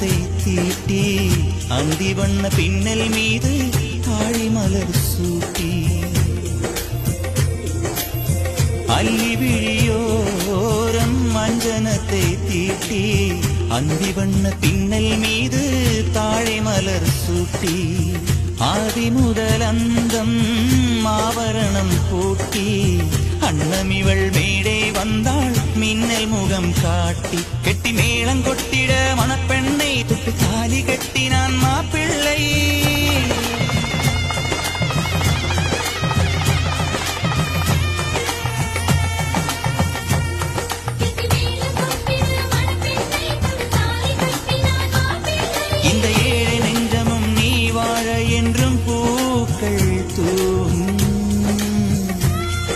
அஞ்சனத்தை தீட்டி அந்தி வண்ண பின்னல் மீது தாழி மலர் சூட்டி அல்லி விழியோரம் அஞ்சனத்தை தீட்டி அந்தி வண்ண பின்னல் மீது தாழை மலர் சூட்டி ஆதி முதல் அந்தம் ஆவரணம் கூட்டி அன்னமிவள் மேடை வந்தாள் மின்னல் முகம் காட்டி கெட்டி மேளம் கொட்டிட மணப்பெண்ணை தொட்டு தாலி கட்டினான் மாப்பிள்ளை